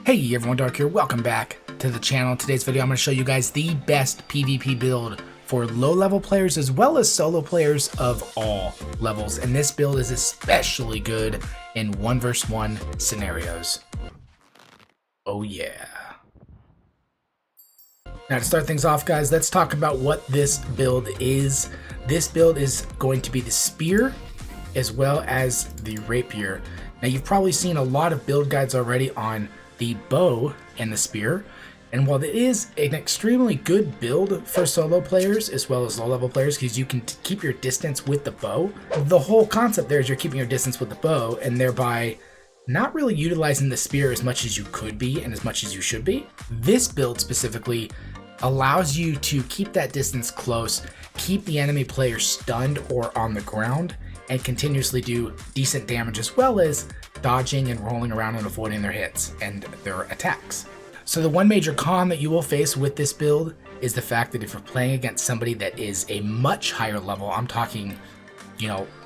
Hey everyone, Dark here. Welcome back to the channel. In today's video, I'm going to show you guys the best PvP build for low-level players as well as solo players of all levels. And this build is especially good in 1 vs 1 scenarios. Oh yeah. Now to start things off, guys, let's talk about what this build is. This build is going to be the spear as well as the rapier. Now you've probably seen a lot of build guides already on the bow and the spear, and while it is an extremely good build for solo players as well as low level players because you can keep your distance with the bow, the whole concept there is you're keeping your distance with the bow and thereby not really utilizing the spear as much as you could be and as much as you should be. This build specifically allows you to keep that distance close, keep the enemy player stunned or on the ground, and continuously do decent damage as well as dodging and rolling around and avoiding their hits and their attacks. So the one major con that you will face with this build is the fact that if you're playing against somebody that is a much higher level, I'm talking,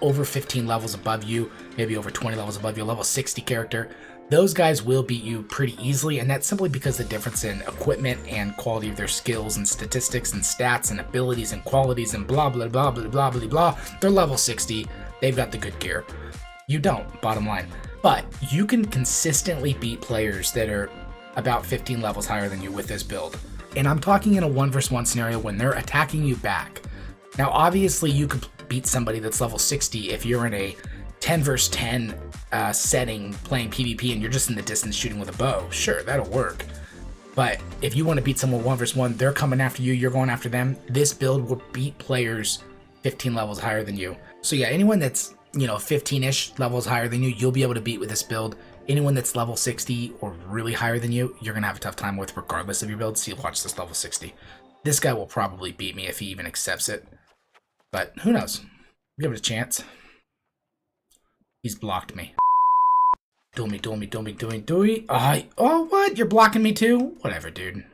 over 15 levels above you, maybe over 20 levels above you, level 60 character, those guys will beat you pretty easily, and that's simply because the difference in equipment and quality of their skills and statistics and stats and abilities and qualities and blah blah blah blah blah blah blah. They're level 60, they've got the good gear. You don't, bottom line. But you can consistently beat players that are about 15 levels higher than you with this build. And I'm talking in a 1 vs 1 scenario when they're attacking you back. Now obviously you could beat somebody that's level 60 if you're in a 10 vs 10 setting playing PvP and you're just in the distance shooting with a bow. Sure, that'll work. But if you want to beat someone 1 vs 1, they're coming after you, you're going after them, this build will beat players 15 levels higher than you. So yeah, anyone that's 15-ish levels higher than you, you'll be able to beat with this build. Anyone that's level 60 or really higher than you, you're gonna have a tough time with regardless of your build. See, watch this level 60. This guy will probably beat me if he even accepts it. But who knows? Give it a chance. He's blocked me. Duel me, duel me, duel me, duel me, duel me. Oh, what? You're blocking me too? Whatever, dude.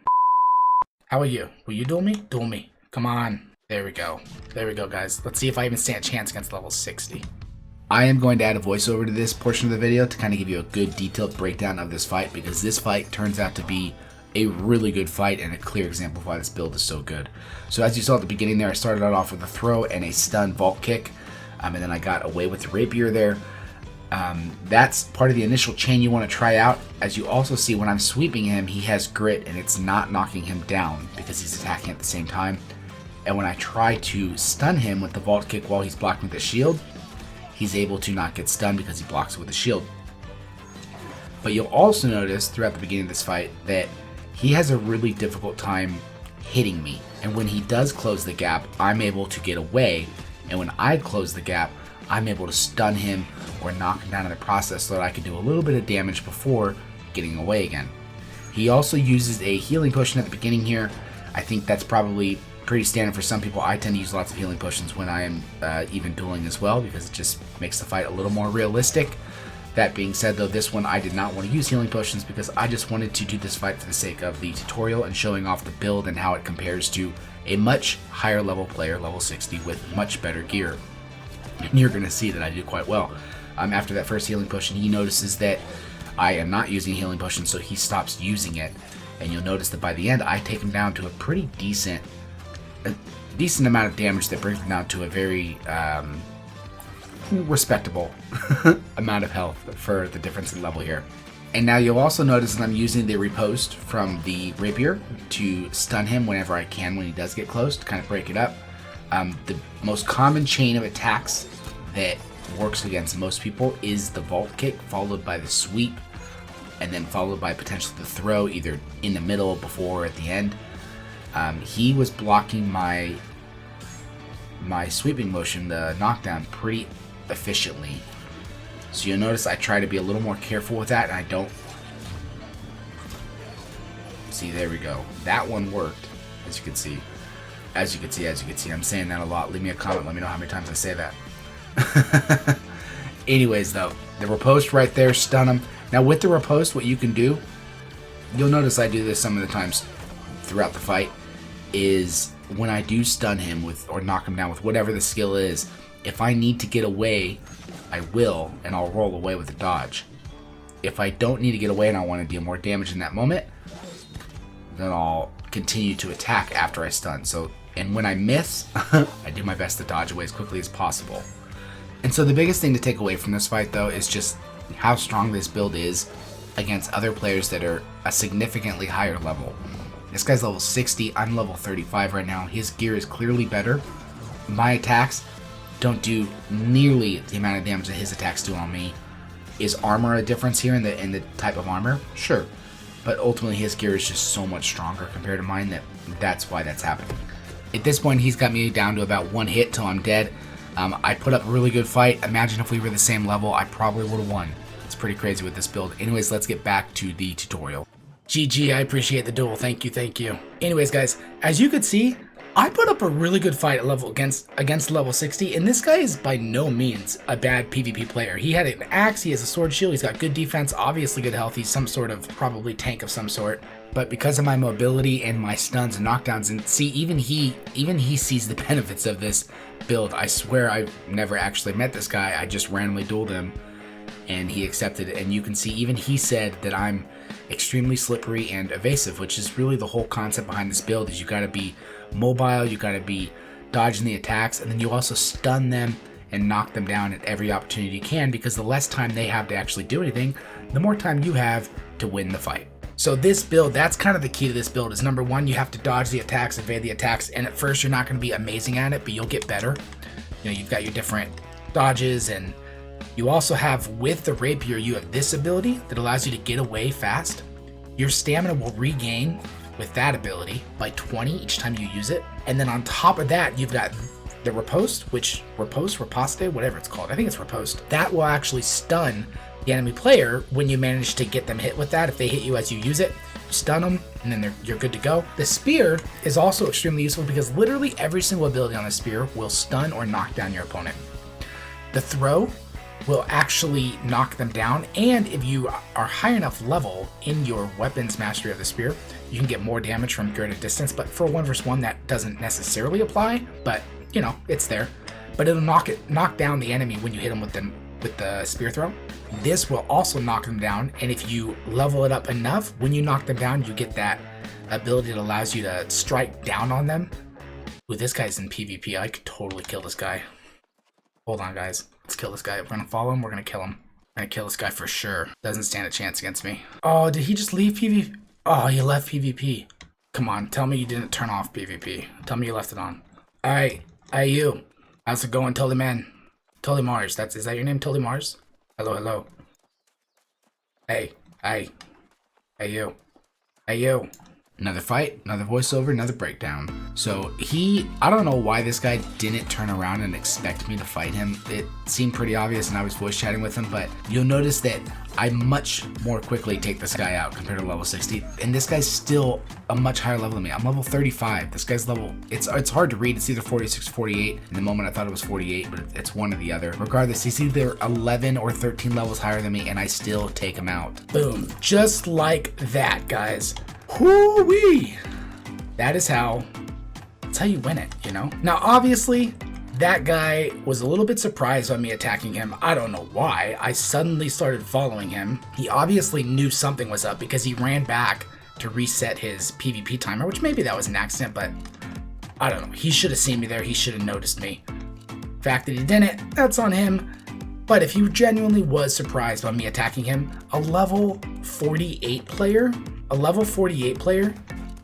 How are you? Will you duel me? Duel me. Come on. There we go. There we go, guys. Let's see if I even stand a chance against level 60. I am going to add a voiceover to this portion of the video to kind of give you a good detailed breakdown of this fight, because this fight turns out to be a really good fight and a clear example of why this build is so good. So as you saw at the beginning there, I started out off with a throw and a stun vault kick, and then I got away with the rapier there. That's part of the initial chain you want to try out. As you also see, when I'm sweeping him, he has grit and it's not knocking him down because he's attacking at the same time. And when I try to stun him with the vault kick while he's blocking with the shield, he's able to not get stunned because he blocks it with the shield. But you'll also notice throughout the beginning of this fight that he has a really difficult time hitting me. And when he does close the gap, I'm able to get away. And when I close the gap, I'm able to stun him or knock him down in the process so that I can do a little bit of damage before getting away again. He also uses a healing potion at the beginning here. I think that's probably pretty standard for some people. I tend to use lots of healing potions when I am even dueling as well, because it just makes the fight a little more realistic. That being said though, this one I did not want to use healing potions because I just wanted to do this fight for the sake of the tutorial and showing off the build and how it compares to a much higher level player, level 60, with much better gear. And you're going to see that I do quite well. After that first healing potion, he notices that I am not using healing potion, so he stops using it. And you'll notice that by the end, I take him down to a pretty decent amount of damage that brings him down to a very respectable amount of health for the difference in level here. And now you'll also notice that I'm using the riposte from the rapier to stun him whenever I can when he does get close, to kind of break it up. The most common chain of attacks that works against most people is the vault kick, followed by the sweep, and then followed by potentially the throw, either in the middle, before, or at the end. He was blocking my sweeping motion, the knockdown, pretty efficiently. So you'll notice I try to be a little more careful with that, and I don't. See, there we go. That one worked, as you can see. As you can see, I'm saying that a lot. Leave me a comment, let me know how many times I say that. Anyways though, the riposte right there, stun him. Now with the riposte, what you can do, you'll notice I do this some of the times throughout the fight, is when I do stun him with, or knock him down with whatever the skill is, if I need to get away, I will, and I'll roll away with a dodge. if I don't need to get away and I want to deal more damage in that moment, then I'll continue to attack after I stun. So, and when I miss, I do my best to dodge away as quickly as possible. And so the biggest thing to take away from this fight though is just how strong this build is against other players that are a significantly higher level. This guy's level 60, I'm level 35 right now. His gear is clearly better. My attacks don't do nearly the amount of damage that his attacks do on me. Is armor a difference here in the type of armor? Sure. But ultimately his gear is just so much stronger compared to mine that's why that's happening. At this point he's got me down to about 1 hit till I'm dead. I put up a really good fight. Imagine if we were the same level, I probably would have won. It's pretty crazy with this build. Anyways, let's get back to the tutorial. GG, I appreciate the duel. Thank you, thank you. Anyways, guys, as you could see, I put up a really good fight against level 60, and this guy is by no means a bad PvP player. He had an axe, he has a sword shield, he's got good defense, obviously good health, he's some sort of probably tank of some sort. But because of my mobility and my stuns and knockdowns, and see, even he sees the benefits of this build. I swear I've never actually met this guy. I just randomly dueled him, and he accepted it. And you can see even he said that I'm extremely slippery and evasive, which is really the whole concept behind this build. Is you got to be mobile, you got to be dodging the attacks, and then you also stun them and knock them down at every opportunity you can, because the less time they have to actually do anything, the more time you have to win the fight. So this build, that's kind of the key to this build, is number one, you have to dodge the attacks, evade the attacks, and at first you're not going to be amazing at it, but you'll get better. You know, you've got your different dodges, and you also have, with the rapier, you have this ability that allows you to get away fast. Your stamina will regain with that ability by 20 each time you use it. And then on top of that, you've got the riposte, riposte, whatever it's called. I think it's riposte. That will actually stun the enemy player when you manage to get them hit with that. If they hit you as you use it, you stun them, and then you're good to go. The spear is also extremely useful because literally every single ability on the spear will stun or knock down your opponent. The throw will actually knock them down, and if you are high enough level in your weapons mastery of the spear, you can get more damage from greater distance. But for 1v1 that doesn't necessarily apply, but you know, it's there. But it'll knock down the enemy when you hit them with the spear throw. This will also knock them down, and if you level it up enough, when you knock them down, you get that ability that allows you to strike down on them. Ooh, this guy's in PvP. I could totally kill this guy. Hold on, guys. Let's kill this guy. We're gonna follow him. We're gonna kill him. I'm gonna kill this guy for sure. Doesn't stand a chance against me. Oh, did he just leave PvP? Oh, he left PvP. Come on, tell me you didn't turn off PvP. Tell me you left it on. Alright, hey you. How's it going, Tully Man? Tully Mars. Is that your name, Tully Mars? Hello, hello. Hey you. Hey you. Another fight, another voiceover, another breakdown. So I don't know why this guy didn't turn around and expect me to fight him. It seemed pretty obvious, and I was voice chatting with him, but you'll notice that I much more quickly take this guy out compared to level 60, and this guy's still a much higher level than me. I'm level 35. This guy's level, it's hard to read. It's either 46 or 48. In the moment I thought it was 48, but it's one or the other. Regardless, he's either 11 or 13 levels higher than me, and I still take him out. Boom. Just like that, guys. Whoo-wee! That's how you win it, you know? Now, obviously, that guy was a little bit surprised by me attacking him. I don't know why. I suddenly started following him. He obviously knew something was up because he ran back to reset his PvP timer, which maybe that was an accident, but I don't know. He should have seen me there. He should have noticed me. The fact that he didn't, that's on him. But if he genuinely was surprised by me attacking him, a level 48 player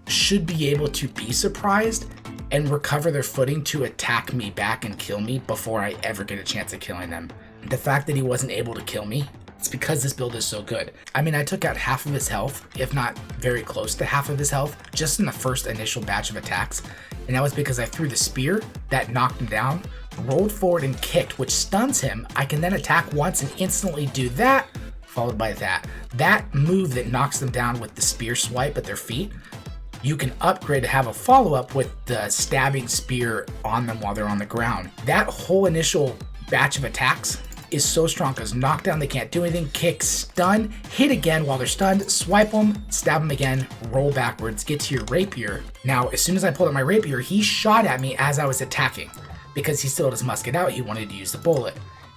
should be able to be surprised and recover their footing to attack me back and kill me before I ever get a chance at killing them. The fact that he wasn't able to kill me, it's because this build is so good. I mean, I took out half of his health, if not very close to half of his health, just in the first initial batch of attacks. And that was because I threw the spear that knocked him down, rolled forward and kicked, which stuns him. I can then attack once and instantly do that, followed by that. That move that knocks them down with the spear swipe at their feet, you can upgrade to have a follow-up with the stabbing spear on them while they're on the ground. That whole initial batch of attacks is so strong because knockdown, they can't do anything, kick, stun, hit again while they're stunned, swipe them, stab them again, roll backwards, get to your rapier. Now, as soon as I pulled out my rapier, he shot at me as I was attacking because he still had his musket out. He wanted to use the bullet.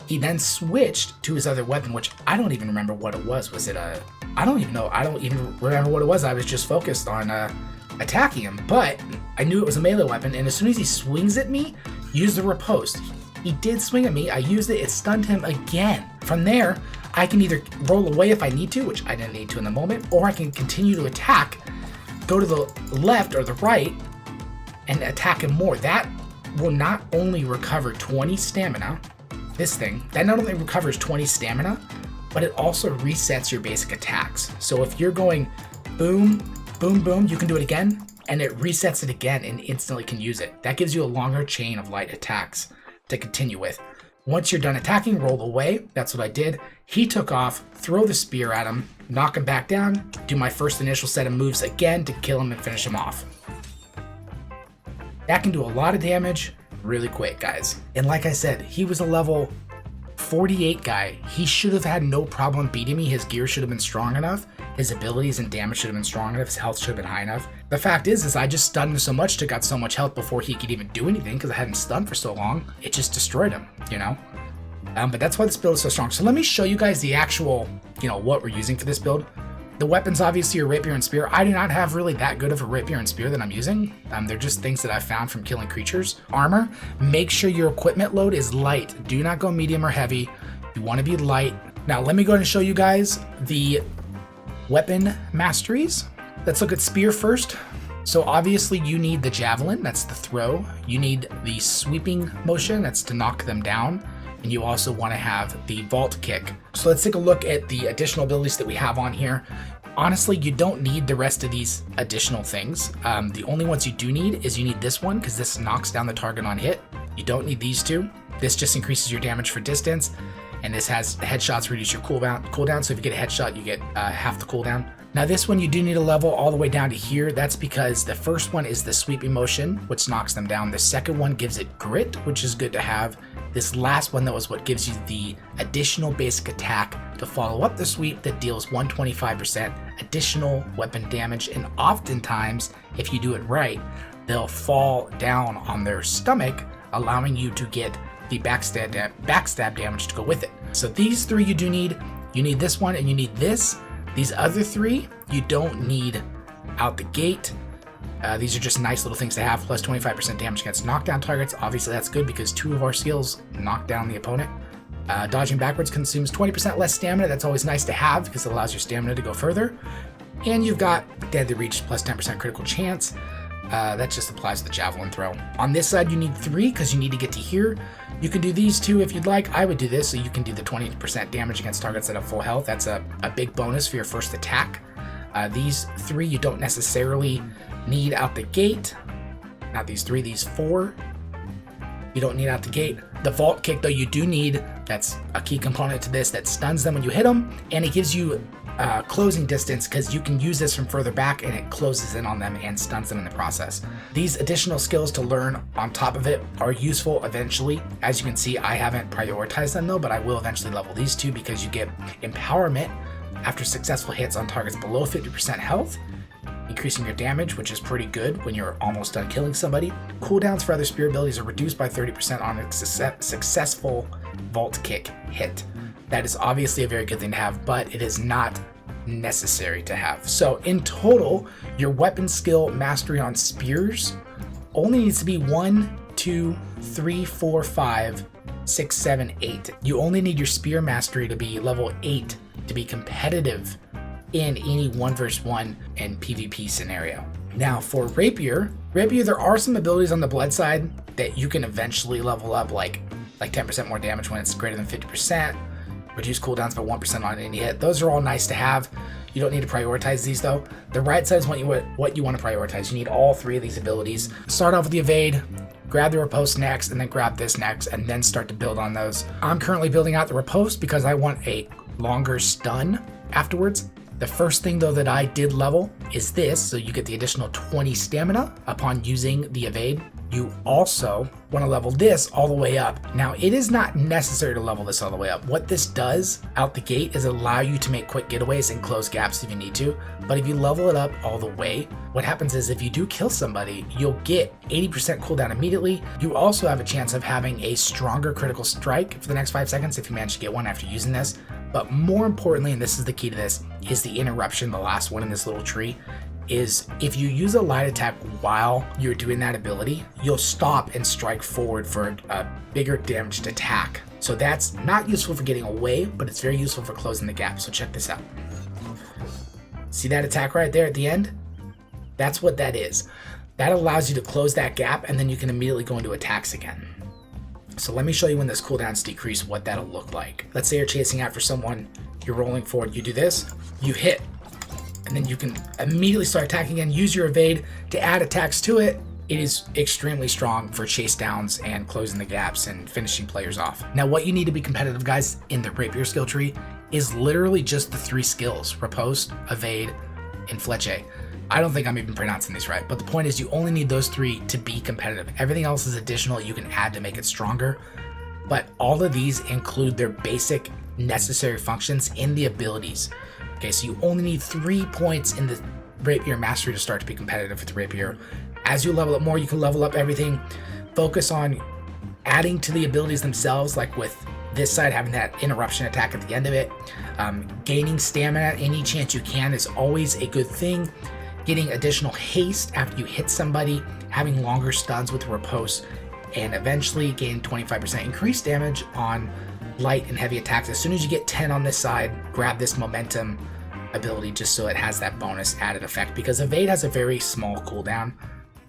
He then switched to his other weapon, which I don't even remember what it was. Was it a... I don't even know. I don't even remember what it was. I was just focused on attacking him. But I knew it was a melee weapon, and as soon as he swings at me, use the riposte. He did swing at me. I used it. It stunned him again. From there, I can either roll away if I need to, which I didn't need to in the moment, or I can continue to attack, go to the left or the right, and attack him more. That will not only recover 20 stamina, this thing, that not only recovers 20 stamina, but it also resets your basic attacks. So if you're going boom, boom, boom, you can do it again, and it resets it again and instantly can use it. That gives you a longer chain of light attacks to continue with. Once you're done attacking, roll away. That's what I did. He took off, throw the spear at him, knock him back down, do my first initial set of moves again to kill him and finish him off. That can do a lot of damage really quick, guys. And like I said, he was a level 48 guy. He should have had no problem beating me. His gear should have been strong enough. His abilities and damage should have been strong enough. His health should have been high enough. The fact is I just stunned him so much, took out so much health before he could even do anything because I hadn't stunned for so long. It just destroyed him, you know? But that's why this build is so strong. So let me show you guys the actual, what we're using for this build. The weapons obviously are rapier and spear. I do not have really that good of a rapier and spear that I'm using. They're just things that I found from killing creatures. Armor, make sure your equipment load is light. Do not go medium or heavy. You want to be light. Now let me go ahead and show you guys the weapon masteries. Let's look at spear first. So obviously you need the javelin, that's the throw. You need the sweeping motion, that's to knock them down. And you also want to have the vault kick. So let's take a look at the additional abilities that we have on here. Honestly, you don't need the rest of these additional things. The only ones you do need is you need this one because this knocks down the target on hit. You don't need these two. This just increases your damage for distance. And this has headshots reduce your cooldown. So if you get a headshot, you get half the cooldown. Now this one you do need a level all the way down to here. That's because the first one is the sweeping motion, which knocks them down. The second one gives it grit, which is good to have. This last one, though, is what gives you the additional basic attack to follow up the sweep that deals 125% additional weapon damage. And oftentimes, if you do it right, they'll fall down on their stomach, allowing you to get the backstab damage to go with it. So these three you do need. You need this one and you need this. These other three you don't need out the gate. These are just nice little things to have, plus 25% damage against knockdown targets. Obviously that's good because 2 of our skills knock down the opponent. Dodging backwards consumes 20% less stamina. That's always nice to have because it allows your stamina to go further. And you've got deadly reach plus 10% critical chance. That just applies to the javelin throw. On this side you need 3 because you need to get to here. You can do these 2 if you'd like. I would do this so you can do the 20% damage against targets that have full health. That's a big bonus for your first attack. These 3 you don't necessarily need out the gate. Not these 3, these 4 you don't need out the gate. The vault kick though you do need. That's a key component to this that stuns them when you hit them, and it gives you closing distance because you can use this from further back and it closes in on them and stuns them in the process. These additional skills to learn on top of it are useful eventually. As you can see, I haven't prioritized them though, but I will eventually level these 2 because you get empowerment after successful hits on targets below 50% health, increasing your damage, which is pretty good when you're almost done killing somebody. Cooldowns for other spear abilities are reduced by 30% on a successful vault kick hit. That is obviously a very good thing to have, but it is not necessary to have. So in total, your weapon skill mastery on spears only needs to be 1, 2, 3, 4, 5, 6, 7, 8. You only need your spear mastery to be level 8 to be competitive in any 1 vs 1 and PvP scenario. Now for Rapier, there are some abilities on the blood side that you can eventually level up, like 10% more damage when it's greater than 50%, reduce cooldowns by 1% on any hit. Those are all nice to have. You don't need to prioritize these though. The right side is what you want to prioritize. You need all 3 of these abilities. Start off with the evade, grab the riposte next, and then grab this next, and then start to build on those. I'm currently building out the riposte because I want a longer stun afterwards. The first thing though that I did level is this, so you get the additional 20 stamina upon using the evade. you also want to level this all the way up. Now, it is not necessary to level this all the way up. What this does out the gate is allow you to make quick getaways and close gaps if you need to. But if you level it up all the way, what happens is if you do kill somebody, you'll get 80% cooldown immediately. You also have a chance of having a stronger critical strike for the next 5 seconds if you manage to get one after using this. But more importantly, and this is the key to this, is the interruption, the last one in this little tree, is if you use a light attack while you're doing that ability, you'll stop and strike forward for a bigger damaged attack. So that's not useful for getting away, but it's very useful for closing the gap. So check this out. See that attack right there at the end? That's what that is. That allows you to close that gap, and then you can immediately go into attacks again. So let me show you when this cooldown's decrease, what that'll look like. Let's say you're chasing after someone, you're rolling forward, you do this, you hit, and then you can immediately start attacking again, use your evade to add attacks to it. It is extremely strong for chase downs and closing the gaps and finishing players off. Now, what you need to be competitive, guys, in the Rapier skill tree is literally just the 3 skills, Riposte, Evade, and Fleche. I don't think I'm even pronouncing these right, but the point is you only need those 3 to be competitive. Everything else is additional you can add to make it stronger, but all of these include their basic necessary functions in the abilities. Okay, so you only need 3 points in the Rapier Mastery to start to be competitive with Rapier. As you level up more, you can level up everything. Focus on adding to the abilities themselves, like with this side having that interruption attack at the end of it. Gaining stamina any chance you can is always a good thing. Getting additional haste after you hit somebody, having longer stuns with Riposte, and eventually gain 25% increased damage on light and heavy attacks. As soon as you get 10 on this side, grab this momentum ability just so it has that bonus added effect, because evade has a very small cooldown.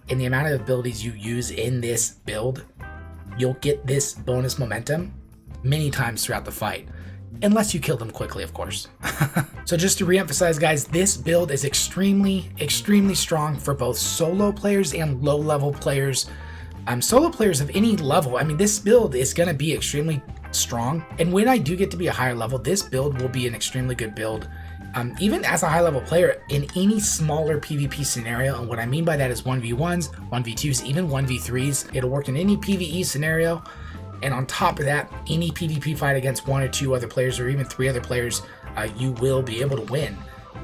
In the amount of abilities you use in this build, you'll get this bonus momentum many times throughout the fight, unless you kill them quickly, of course. So just to re-emphasize, guys, this build is extremely strong for both solo players and low level players. Solo players of any level, I mean, this build is going to be extremely strong, and when I do get to be a higher level, this build will be an extremely good build. Even as a high level player in any smaller PvP scenario, and what I mean by that is 1v1s, 1v2s, even 1v3s. It'll work in any PvE scenario, and on top of that, any PvP fight against 1 or 2 other players or even 3 other players, you will be able to win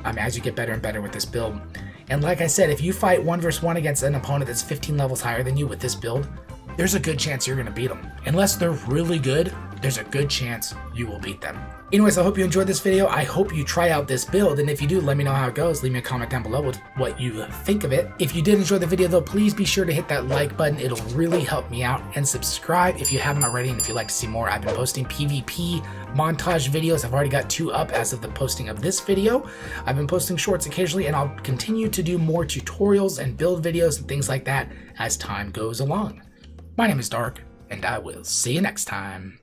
as you get better and better with this build. And like I said, if you fight 1 versus 1 against an opponent that's 15 levels higher than you with this build, there's a good chance you're going to beat them. Unless they're really good, there's a good chance you will beat them. Anyways, I hope you enjoyed this video. I hope you try out this build, and if you do, let me know how it goes. Leave me a comment down below with what you think of it. If you did enjoy the video though, please be sure to hit that like button. It'll really help me out, and subscribe if you haven't already, and if you'd like to see more. I've been posting PvP montage videos. I've already got 2 up as of the posting of this video. I've been posting shorts occasionally, and I'll continue to do more tutorials and build videos and things like that as time goes along. My name is Dark, and I will see you next time.